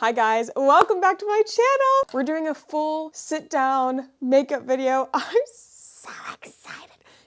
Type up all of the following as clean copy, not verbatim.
Hi guys, welcome back to my channel. We're doing a full sit down makeup video. I'm so excited.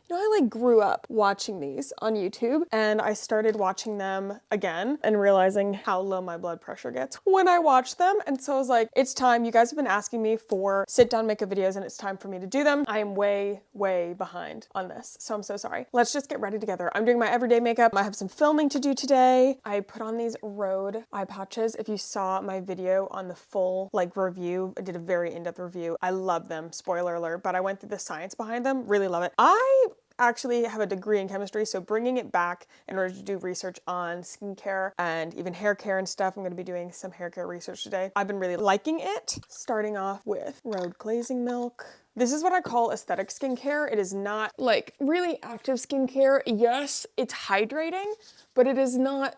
You know, I grew up watching these on YouTube and I started watching them again and realizing how low my blood pressure gets when I watch them. And so I was like, it's time. You guys have been asking me for sit down makeup videos and it's time for me to do them. I am way behind on this. So I'm so sorry. Let's just get ready together. I'm doing my everyday makeup. I have some filming to do today. I put on these Rhode eye patches. If you saw my video on the full review, I did a very in-depth review. I love them, spoiler alert, but I went through the science behind them. Really love it. I actually have a degree in chemistry, so bringing it back in order to do research on skincare and even hair care and stuff. I'm going to be doing some hair care research today. I've been really liking it. Starting off with Rhode glazing milk. This is what I call aesthetic skincare. It is not really active skincare. Yes, it's hydrating, but it is not,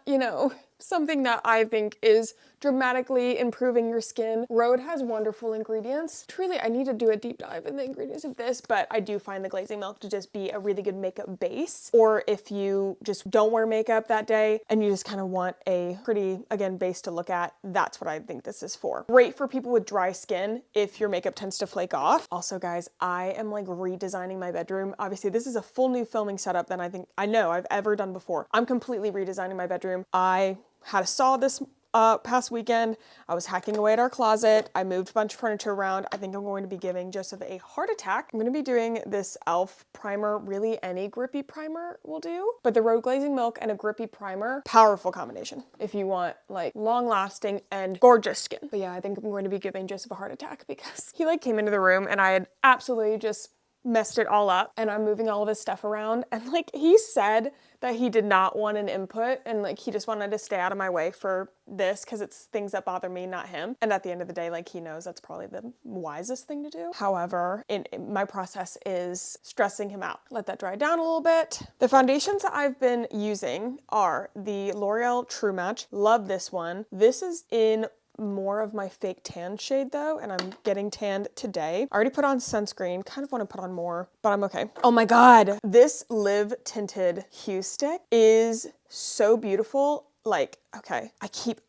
something that I think is dramatically improving your skin. Rhode has wonderful ingredients. Truly, I need to do a deep dive in the ingredients of this, but I do find the glazing milk to just be a really good makeup base. Or if you just don't wear makeup that day and you just kind of want a pretty, again, base to look at, that's what I think this is for. Great for people with dry skin if your makeup tends to flake off. Also, guys, I am redesigning my bedroom. Obviously, this is a full new filming setup than I know I've ever done before. I'm completely redesigning my bedroom. I had a saw this past weekend. I was hacking away at our closet. I moved a bunch of furniture around. I think I'm going to be giving Joseph a heart attack. I'm going to be doing this e.l.f. primer. Really, any grippy primer will do. But the Rhode glazing milk and a grippy primer, powerful combination if you want long lasting and gorgeous skin. But yeah, I think I'm going to be giving Joseph a heart attack because he came into the room and I had absolutely just messed it all up and I'm moving all of his stuff around and he said that he did not want an input and he just wanted to stay out of my way for this because it's things that bother me, not him. And at the end of the day, he knows that's probably the wisest thing to do. However, my process is stressing him out. Let that dry down a little bit. The foundations that I've been using are the L'Oreal True Match. Love this one. This is in more of my fake tan shade though, and I'm getting tanned today. I already put on sunscreen, kind of want to put on more, but I'm okay. Oh my God, this Live Tinted Hue Stick is so beautiful. Okay, I keep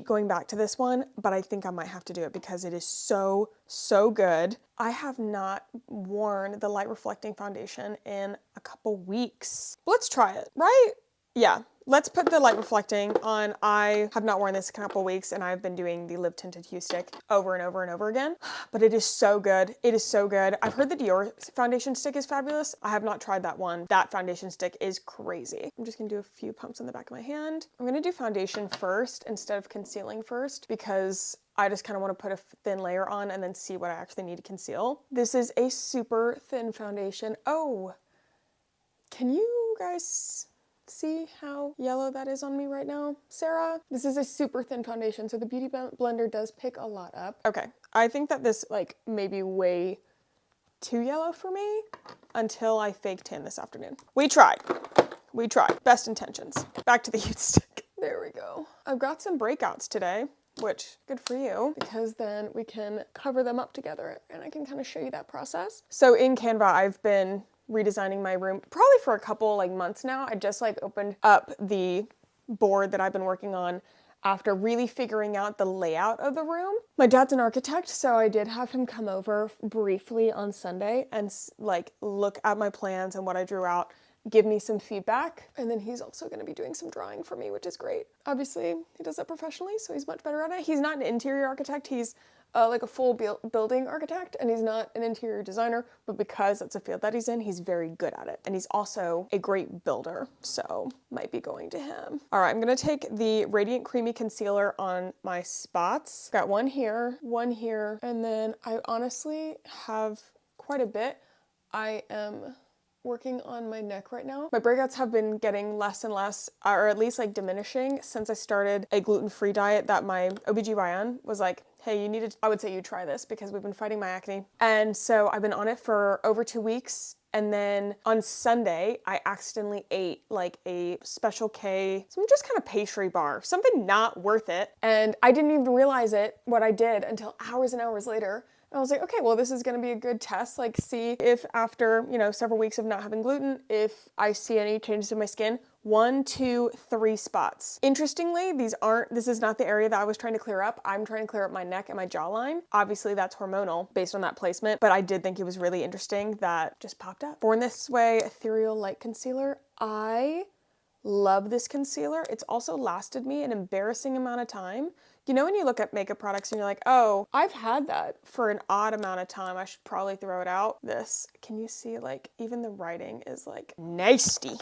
going back to this one, but I think I might have to do it because it is so good. I have not worn the light reflecting foundation in a couple weeks. Let's try it, right? Yeah. Let's put the light reflecting on. I have not worn this in a couple weeks and I've been doing the Live Tinted Hue Stick over and over and over again, but it is so good. It is so good. I've heard the Dior foundation stick is fabulous. I have not tried that one. That foundation stick is crazy. I'm just gonna do a few pumps on the back of my hand. I'm gonna do foundation first instead of concealing first because I just kind of want to put a thin layer on and then see what I actually need to conceal. This is a super thin foundation. Oh, can you guys see how yellow that is on me right now, Sarah? This is a super thin foundation, so the Beauty Blender does pick a lot up. Okay, I think that this may be way too yellow for me until I fake tan this afternoon. We tried. Best intentions. Back to the Hue Stick. There we go. I've got some breakouts today, which good for you because then we can cover them up together and I can kind of show you that process. So in Canva, I've been redesigning my room probably for a couple months now. I just opened up the board that I've been working on after really figuring out the layout of the room. My dad's an architect, so I did have him come over briefly on Sunday and look at my plans and what I drew out, give me some feedback, and then he's also going to be doing some drawing for me, which is great. Obviously, he does that professionally, so he's much better at it. He's not an interior architect, he's a full building architect, and he's not an interior designer, but because that's a field that he's in, he's very good at it. And he's also a great builder, so might be going to him. All right, I'm gonna take the Radiant Creamy Concealer on my spots. Got one here, and then I honestly have quite a bit. I am working on my neck right now. My breakouts have been getting less and less, or at least diminishing since I started a gluten-free diet that my OBGYN was hey, I would say you try this because we've been fighting my acne. And so I've been on it for over 2 weeks. And then on Sunday, I accidentally ate a Special K, some just kind of pastry bar, something not worth it. And I didn't even realize what I did until hours and hours later. And I was like, okay, well, this is gonna be a good test. See if after, several weeks of not having gluten, if I see any changes in my skin, 1, 2, 3 spots. Interestingly, this is not the area that I was trying to clear up. I'm trying to clear up my neck and my jawline. Obviously that's hormonal based on that placement, but I did think it was really interesting that just popped up. Born This Way Ethereal Light Concealer. I love this concealer. It's also lasted me an embarrassing amount of time. You know when you look at makeup products and you're like, oh, I've had that for an odd amount of time. I should probably throw it out. This, can you see, like, even the writing is like nasty.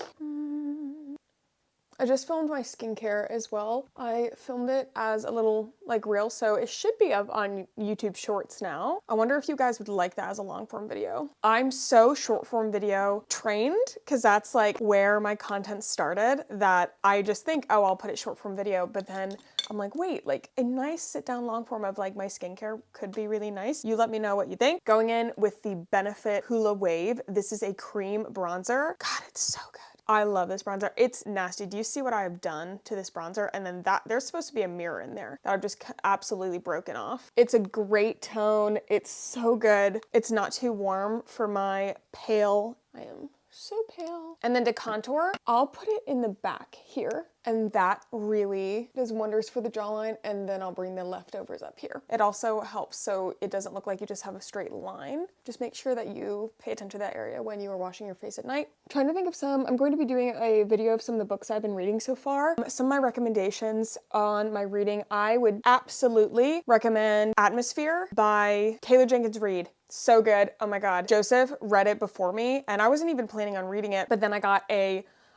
I just filmed my skincare as well. I filmed it as a little like reel, so it should be up on YouTube Shorts now. I wonder if you guys would like that as a long form video. I'm so short form video trained, because that's like where my content started, that I just think, oh, I'll put it short form video, but then I'm like, wait, like a nice sit down long form of like my skincare could be really nice. You let me know what you think. Going in with the Benefit Hula Wave. This is a cream bronzer. God, it's so good. I love this bronzer. It's nasty. Do you see what I have done to this bronzer? And then there's supposed to be a mirror in there that I've just absolutely broken off. It's a great tone. It's so good. It's not too warm for my pale. I am so pale. And then to contour, I'll put it in the back here. And that really does wonders for the jawline, and then I'll bring the leftovers up here. It also helps so it doesn't look like you just have a straight line. Just make sure that you pay attention to that area when you are washing your face at night. I'm trying to think of some. I'm going to be doing a video of some of the books I've been reading so far. Some of my recommendations on my reading, I would absolutely recommend Atmosphere by Taylor Jenkins Reid. So good. Oh my God. Joseph read it before me, and I wasn't even planning on reading it, but then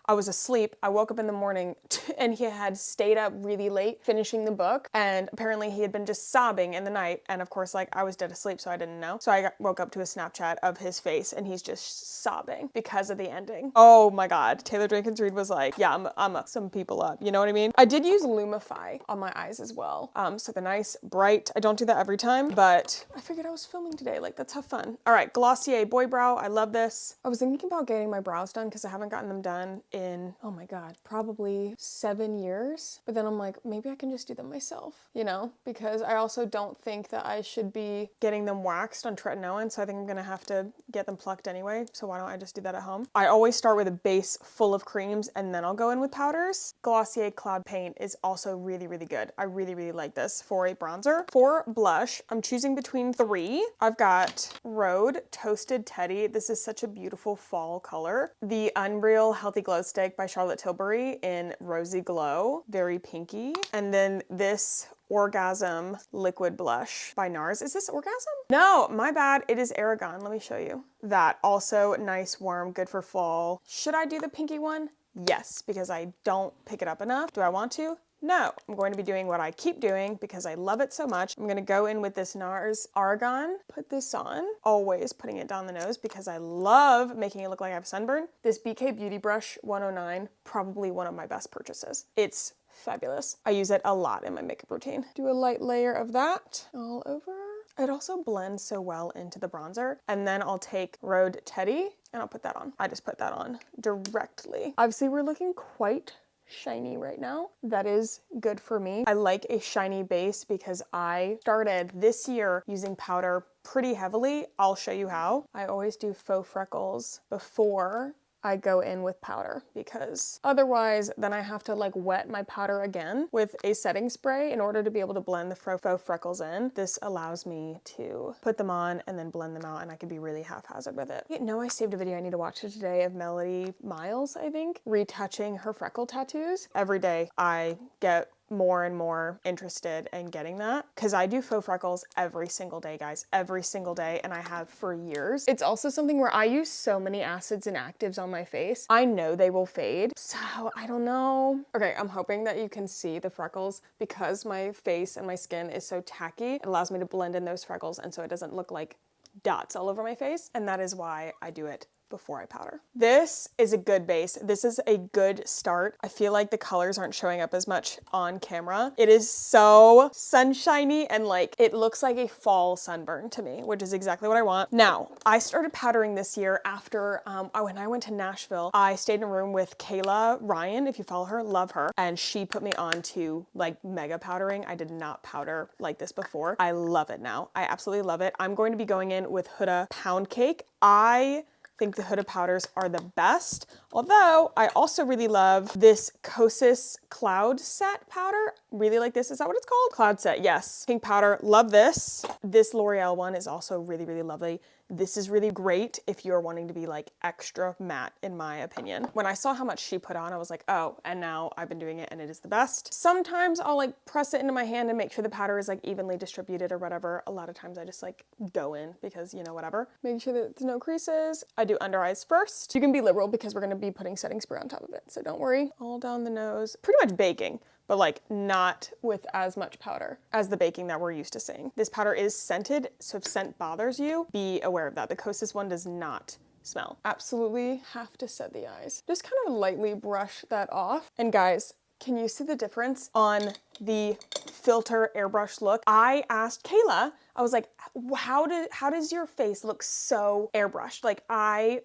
I was asleep. I woke up in the morning and he had stayed up really late finishing the book, and apparently he had been just sobbing in the night, and of course, like, I was dead asleep, so I didn't know. So I woke up to a Snapchat of his face and he's just sobbing because of the ending. Oh my God. Taylor Jenkins Reid was like, yeah, I'm some people up. You know what I mean? I did use Lumify on my eyes as well. So the nice bright, I don't do that every time, but I figured I was filming today. Like, let's have fun. All right, Glossier Boy Brow. I love this. I was thinking about getting my brows done because I haven't gotten them done in, oh my God, probably 7 years. But then I'm like, maybe I can just do them myself, you know, because I also don't think that I should be getting them waxed on tretinoin. So I think I'm gonna have to get them plucked anyway. So why don't I just do that at home? I always start with a base full of creams and then I'll go in with powders. Glossier Cloud Paint is also really, really good. I really, really like this for a bronzer. For blush, I'm choosing between 3. I've got Rhode Toasted Teddy. This is such a beautiful fall color. The Unreal Healthy Glow Stick by Charlotte Tilbury in Rosy Glow, very pinky. And then this Orgasm Liquid Blush by NARS. Is this Orgasm? No, my bad. It is Aragon. Let me show you. That also nice, warm, good for fall. Should I do the pinky one? Yes, because I don't pick it up enough. Do I want to? No, I'm going to be doing what I keep doing because I love it so much. I'm gonna go in with this NARS Argan, put this on, always putting it down the nose because I love making it look like I have sunburn. This BK Beauty Brush 109, probably one of my best purchases. It's fabulous. I use it a lot in my makeup routine. Do a light layer of that all over. It also blends so well into the bronzer. And then I'll take Rhode Teddy and I'll put that on. I just put that on directly. Obviously we're looking quite shiny right now. That is good for me. I like a shiny base because I started this year using powder pretty heavily. I'll show you how. I always do faux freckles before I go in with powder because otherwise then I have to like wet my powder again with a setting spray in order to be able to blend the faux freckles in. This allows me to put them on and then blend them out, and I can be really haphazard with it. You know, I saved a video I need to watch today of Melody Miles, I think, retouching her freckle tattoos. Every day I get more and more interested in getting that because I do faux freckles every single day, guys, every single day, and I have for years. It's also something where I use so many acids and actives on my face. I know they will fade, so I don't know. Okay, I'm hoping that you can see the freckles because my face and my skin is so tacky. It allows me to blend in those freckles and so it doesn't look like dots all over my face, and that is why I do it before I powder. This is a good base. This is a good start. I feel like the colors aren't showing up as much on camera. It is so sunshiny and like it looks like a fall sunburn to me, which is exactly what I want. Now, I started powdering this year after when I went to Nashville. I stayed in a room with Kayla Ryan, if you follow her, love her, and she put me on to like mega powdering. I did not powder like this before. I love it now. I absolutely love it. I'm going to be going in with Huda Pound Cake. I think the Huda powders are the best. Although I also really love this Kosas Cloud Set powder. Really like this. Is that what it's called? Cloud Set, yes. Pink powder, love this. This L'Oreal one is also really, really lovely. This is really great if you're wanting to be like extra matte, in my opinion. When I saw how much she put on, I was like, oh, and now I've been doing it and it is the best. Sometimes I'll like press it into my hand and make sure the powder is like evenly distributed or whatever. A lot of times I just like go in because, you know, whatever. Making sure that there's no creases. I do under eyes first. You can be liberal because we're gonna be putting setting spray on top of it, so don't worry. All down the nose. Pretty much baking, but like not with as much powder as the baking that we're used to seeing. This powder is scented, so if scent bothers you, be aware of that. The Kosas one does not smell. Absolutely have to set the eyes. Just kind of lightly brush that off. And guys, can you see the difference on the filter airbrush look? I asked Kayla, I was like, how does your face look so airbrushed? Like I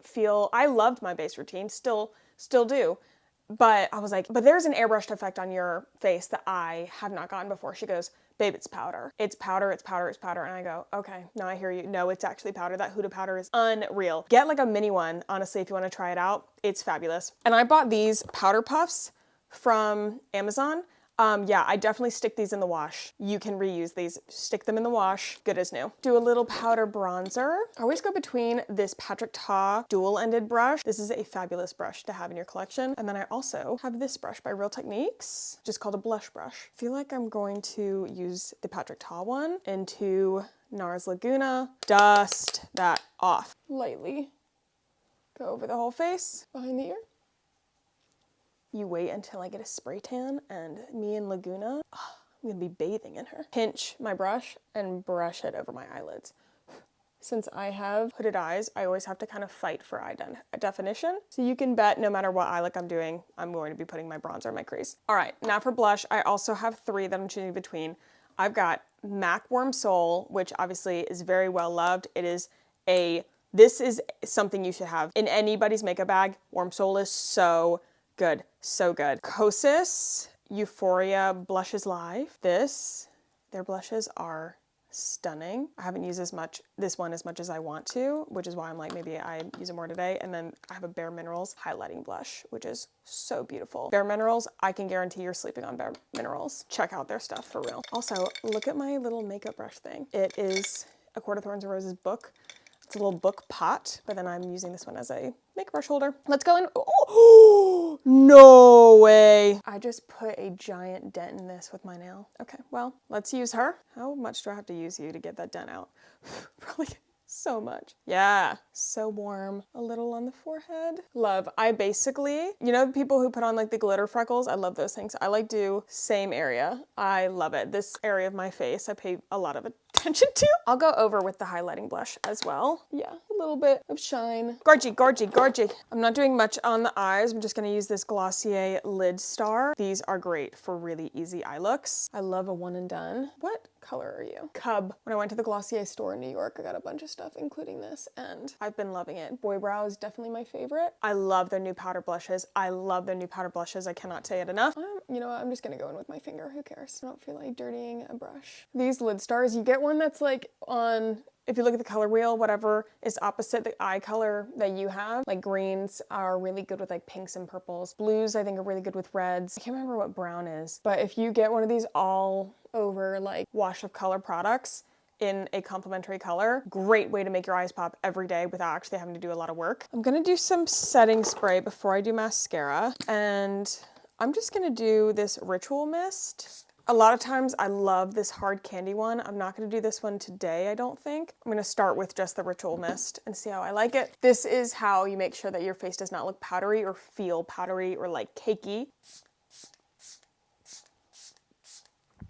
loved my base routine, still do. But I was like, but there's an airbrushed effect on your face that I have not gotten before. She goes, babe, it's powder. It's powder, it's powder, it's powder. And I go, okay, now I hear you. No, it's actually powder. That Huda powder is unreal. Get like a mini one, honestly, if you want to try it out. It's fabulous. And I bought these powder puffs from Amazon. Yeah, I definitely stick these in the wash. You can reuse these, stick them in the wash, good as new. Do a little powder bronzer. I always go between this Patrick Ta dual-ended brush. This is a fabulous brush to have in your collection. And then I also have this brush by Real Techniques, just called a blush brush. I feel like I'm going to use the Patrick Ta one into NARS Laguna. Dust that off. Lightly go over the whole face, behind the ear. You wait until I get a spray tan, and me and Laguna, I'm gonna be bathing in her. Pinch my brush and brush it over my eyelids. Since I have hooded eyes, I always have to kind of fight for eye definition. So you can bet no matter what eye look I'm doing, I'm going to be putting my bronzer in my crease. All right, now for blush, I also have 3 that I'm choosing between. I've got MAC Warm Soul, which obviously is very well loved. This is something you should have in anybody's makeup bag. Warm Soul is so good, so good. Kosas Euphoria Blushes Live. Their blushes are stunning. I haven't used this one as much as I want to, which is why I'm like, maybe I use it more today. And then I have a Bare Minerals highlighting blush, which is so beautiful. Bare Minerals, I can guarantee you're sleeping on Bare Minerals. Check out their stuff for real. Also, look at my little makeup brush thing. It is a Court of Thorns and Roses book. It's a little book pot, but then I'm using this one as a makeup brush holder. Let's go in. Oh, no way. I just put a giant dent in this with my nail. Okay, well, let's use her. How much do I have to use you to get that dent out? Probably so much. Yeah, so warm. A little on the forehead. Love. I basically, you know the people who put on like the glitter freckles? I love those things. I like do same area. I love it. This area of my face, I pay a lot of attention to. I'll go over with the highlighting blush as well. Yeah, a little bit of shine. Gorgy, gorgy, gorgy. I'm not doing much on the eyes. I'm just gonna use this Glossier Lid Star. These are great for really easy eye looks. I love a one and done. What color are you? Cub. When I went to the Glossier store in New York, I got a bunch of stuff, including this, and I've been loving it. Boy Brow is definitely my favorite. I love their new powder blushes. I love their new powder blushes. I cannot say it enough. You know what? I'm just gonna go in with my finger. Who cares? I don't feel like dirtying a brush. These lid stars, you get one that's like on, if you look at the color wheel, whatever is opposite the eye color that you have. Like greens are really good with like pinks and purples. Blues I think are really good with reds. I can't remember what brown is, but if you get one of these all over like wash of color products in a complementary color, great way to make your eyes pop every day without actually having to do a lot of work. I'm gonna do some setting spray before I do mascara, and I'm just gonna do this Ritual Mist. A lot of times I love this hard candy one. I'm not gonna do this one today, I don't think. I'm gonna start with just the Ritual Mist and see how I like it. This is how you make sure that your face does not look powdery or feel powdery or like cakey.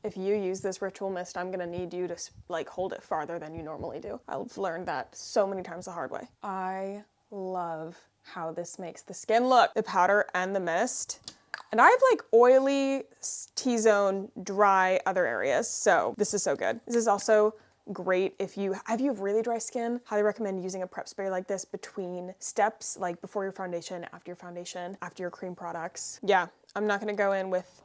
If you use this Ritual Mist, I'm gonna need you to like hold it farther than you normally do. I've learned that so many times the hard way. I love how this makes the skin look. The powder and the mist. And I have like oily T-zone, dry other areas. So this is so good. This is also great if you have really dry skin. Highly recommend using a prep spray like this between steps, like before your foundation, after your cream products. Yeah, I'm not gonna go in with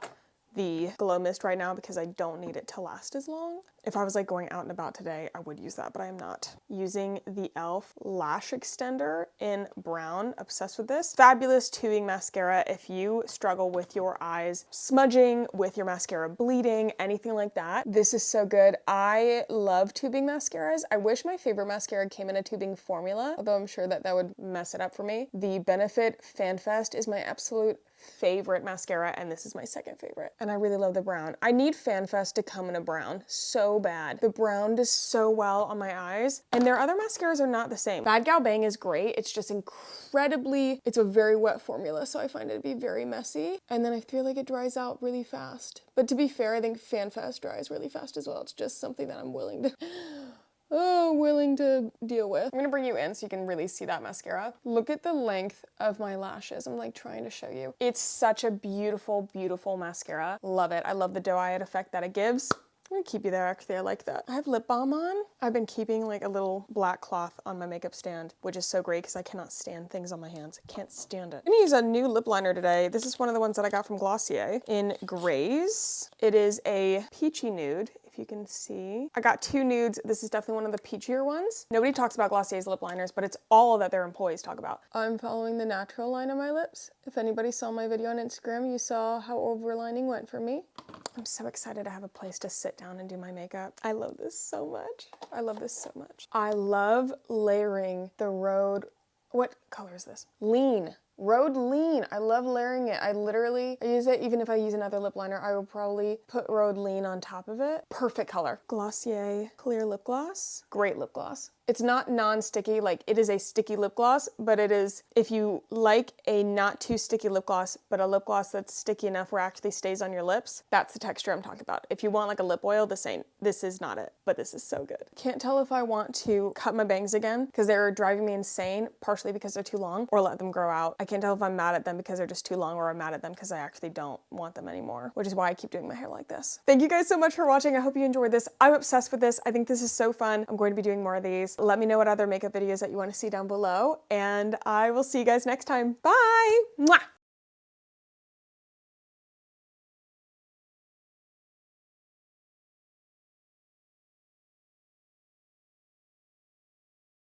the Glow Mist right now because I don't need it to last as long. If I was like going out and about today, I would use that, but I am not. Using the e.l.f. Lash Extender in brown. Obsessed with this. Fabulous tubing mascara if you struggle with your eyes smudging, with your mascara bleeding, anything like that. This is so good. I love tubing mascaras. I wish my favorite mascara came in a tubing formula, although I'm sure that would mess it up for me. The Benefit FanFest is my absolute favorite mascara, and this is my second favorite. And I really love the brown. I need FanFest to come in a brown so bad. The brown does so well on my eyes, and their other mascaras are not the same. Bad Gal Bang is great. It's just incredibly, it's a very wet formula, so I find it to be very messy, and then I feel like it dries out really fast. But to be fair, I think FanFest dries really fast as well. It's just something that I'm willing to deal with. I'm gonna bring you in so you can really see that mascara. Look at the length of my lashes. I'm like trying to show you. It's such a beautiful, beautiful mascara. Love it. I love the doe-eyed effect that it gives. I'm gonna keep you there actually, I like that. I have lip balm on. I've been keeping like a little black cloth on my makeup stand, which is so great because I cannot stand things on my hands. I can't stand it. I'm gonna use a new lip liner today. This is one of the ones that I got from Glossier in Grays. It is a peachy nude, if you can see. I got two nudes. This is definitely one of the peachier ones. Nobody talks about Glossier's lip liners, but it's all that their employees talk about. I'm following the natural line of my lips. If anybody saw my video on Instagram, you saw how overlining went for me. I'm so excited to have a place to sit down and do my makeup. I love this so much. I love this so much. I love layering the Rhode, what color is this? Lean. Rhode Lean. I love layering it. I use it even if I use another lip liner. I will probably put Rhode Lean on top of it. Perfect color. Glossier Clear Lip Gloss. Great lip gloss. It's not non-sticky, like it is a sticky lip gloss, but it is, if you like a not too sticky lip gloss, but a lip gloss that's sticky enough where it actually stays on your lips, that's the texture I'm talking about. If you want like a lip oil, this is not it, but this is so good. Can't tell if I want to cut my bangs again because they're driving me insane, partially because they're too long, or let them grow out. I can't tell if I'm mad at them because they're just too long, or I'm mad at them because I actually don't want them anymore, which is why I keep doing my hair like this. Thank you guys so much for watching. I hope you enjoyed this. I'm obsessed with this. I think this is so fun. I'm going to be doing more of these. Let me know what other makeup videos that you want to see down below, and I will see you guys next time. Bye! Mwah!